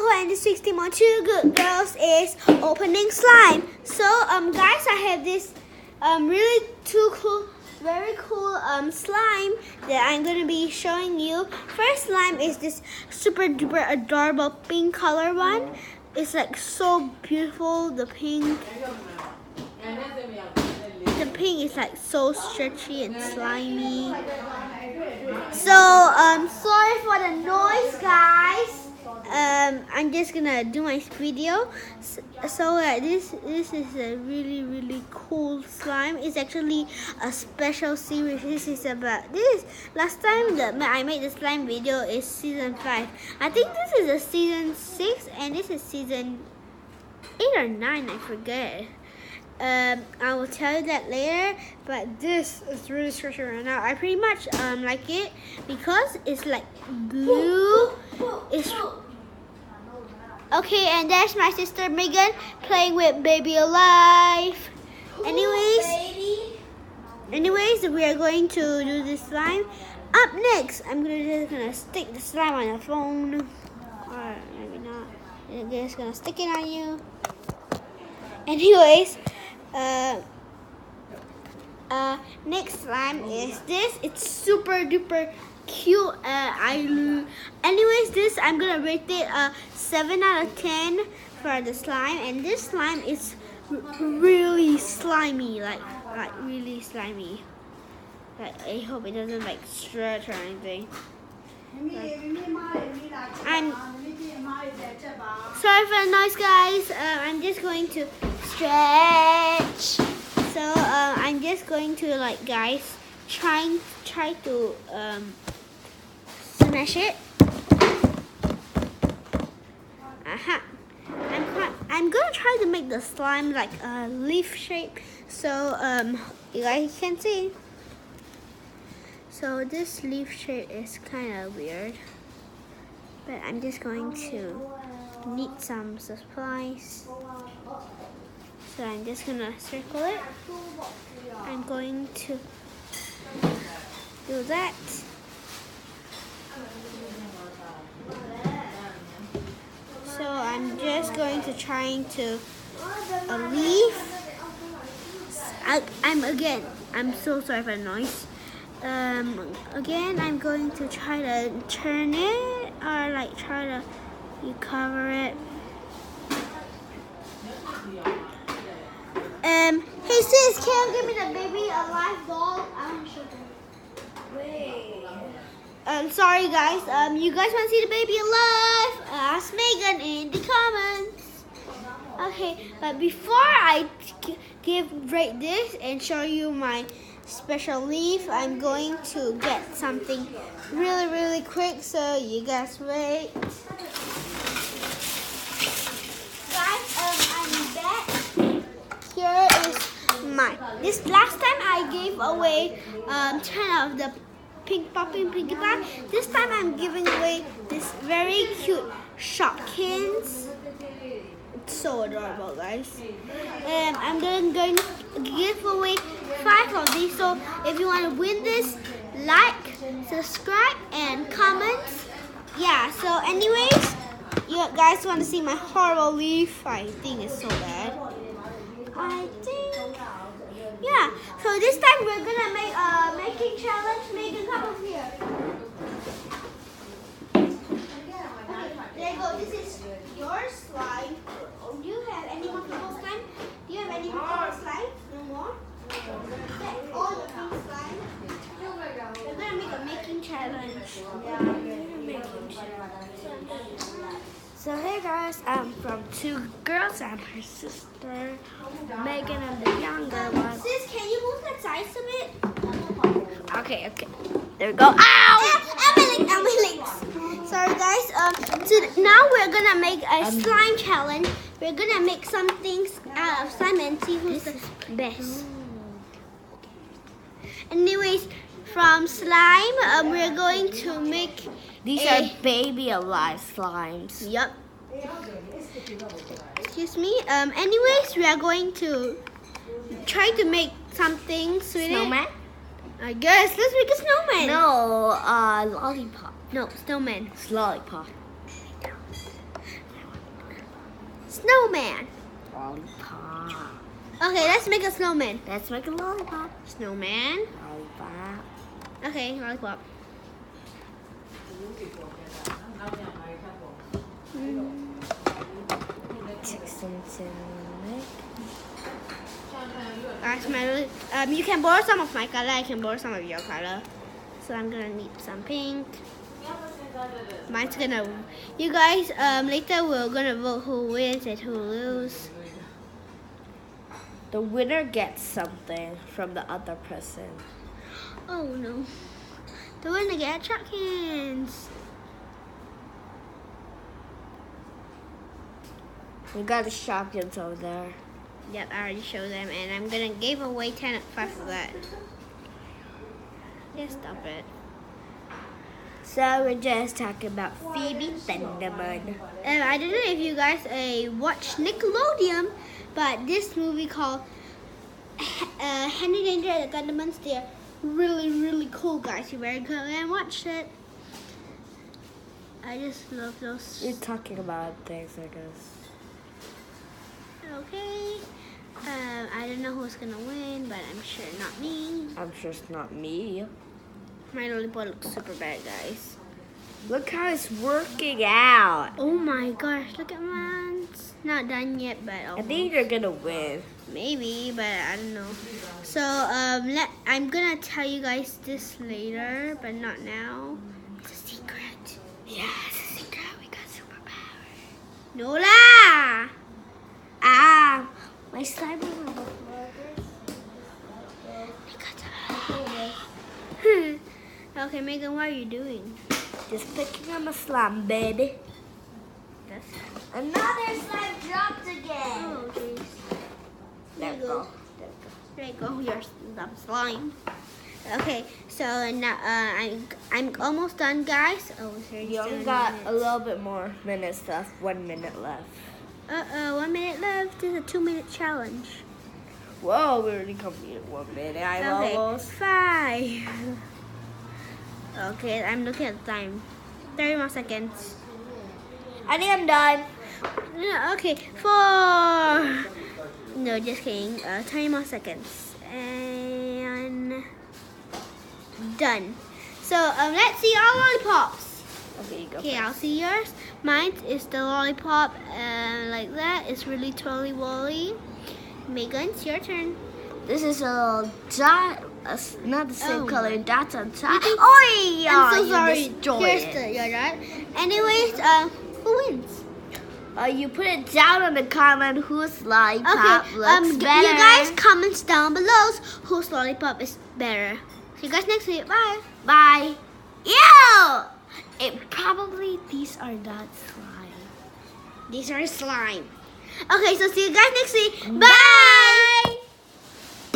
Maeko and the 6 Team on 2 Good Girls is opening slime. So guys, I have this really very cool slime that I'm gonna be showing you. First slime is this super duper adorable pink color one. It's like so beautiful. The pink is like so stretchy and slimy. So sorry for the noise, guys. I'm just gonna do my video. So this is a really cool slime. It's actually a special series. Last time that I made the slime video is season 5. I think this is a season 6 and this is season 8 or 9. I forget. I will tell you that later, but this is really special right now. I pretty much like it because it's like blue. It's okay, and there's my sister Megan playing with Baby Alive. Anyways, we are going to do this slime. Up next, I'm just gonna stick the slime on the phone, or maybe not. I'm just gonna stick it on you. Anyways. Next slime is this. It's super duper cute. Anyways, this I'm gonna rate it 7 out of 10 for the slime, and this slime is really slimy, like really slimy. Like, I hope it doesn't like stretch or anything. I'm sorry for the noise, guys. I'm just going to stretch. So I'm just going to try to smash it. I'm gonna try to make the slime like a leaf shape, so you guys can see. So this leaf shape is kind of weird, but I'm just going to need some supplies. So I'm just gonna circle it. I'm going to do that. So I'm just going to try to a leaf. I'm so sorry for the noise. Again, I'm going to try to turn it, or try to cover it. Hey sis, can you give me the Baby Alive doll? I'm sure. Wait. Sorry guys. You guys want to see the Baby Alive? Ask Megan in the comments. Okay, but before I rate this and show you my special leaf, I'm going to get something really quick. So you guys wait. Guys, I'm back. Here is this last time I gave away 10 of the pink popping Pinkie Pie. This time I'm giving away this very cute Shopkins. It's so adorable, guys. And I'm going to give away 5 of these. So if you want to win this, like, subscribe, and comment. Yeah. So anyways, you guys want to see my horrible leaf? I think it's so bad. Yeah, so this time we're gonna make a making challenge. Megan, come over here. Okay, there you go. This is your slime. Do you have any more purple slime? Do you have any more purple slime? No more? Okay, all the pink slime. We're gonna make a making challenge. So hey guys, I'm from 2 Girls. I'm her sister, Megan. I'm the younger one. Sis, can you move that size a bit? Okay. There we go. Ow! Ow, my legs. Sorry guys. So now we're gonna make a slime challenge. We're gonna make some things out of slime and see who's the best. Anyways, from slime, we're going to make these are Baby Alive slimes. Yup. Excuse me. Anyways, we are going to try to make something sweet. Snowman? I guess. Let's make a snowman. No, lollipop. No, snowman. It's lollipop. Snowman. Lollipop. Okay, let's make a snowman. Let's make a lollipop. Snowman. Lollipop. Okay, lollipop. You can borrow some of my color. I can borrow some of your color. So I'm gonna need some pink. Mine's gonna. You guys, later we're gonna vote who wins and who loses. The winner gets something from the other person. Oh no! The winner gets track hands. We got the shotguns over there. Yep, I already showed them, and I'm gonna give away 10 at 5 for that. Yeah, stop it. So we're just talking about Phoebe Thunderbird. I don't know if you guys watch Nickelodeon, but this movie called Henry Danger and the Thundermans, they're really cool, guys. You better go and watch it. I just love those. You're talking about things, I guess. Okay. I don't know who's gonna win, but I'm sure not me. I'm sure it's not me. My lollipop looks super bad, guys. Look how it's working out. Oh my gosh, look at mine. It's not done yet, but I think you're gonna win. Maybe, but I don't know. So I'm gonna tell you guys this later, but not now. It's a secret. Yeah, it's a secret. We got superpowers. Nola! Ah, my slime is on the floor. Okay, Megan, what are you doing? Just picking up a slime, baby. Another slime dropped again. Oh, jeez. There we go. There you go, your slime. Okay, so now I'm almost done, guys. Oh, You only got a little bit more minutes left. 1 minute left. 1 minute left. This is a 2-minute challenge. Whoa, we already completed 1 minute. I'm almost 5. Okay, I'm looking at the time. 30 more seconds. I think I'm done. No, okay, 4. No, just kidding. 20 more seconds. And done. So let's see our lollipops. Okay, you go. Okay, I'll see yours. Mine is the lollipop, like that. It's really twirly woolly. Megan, it's your turn. This is a dot, not the same Oh. color. Dots on top. You think- Oh, I'm so sorry. Here's You're right. Anyways, who wins? You put it down in the comment whose lollipop Okay, looks better. you guys comment down below whose lollipop is better. See you guys next week. Bye. Bye. Ew! These are not slime. These are slime. Okay, so see you guys next week. Bye.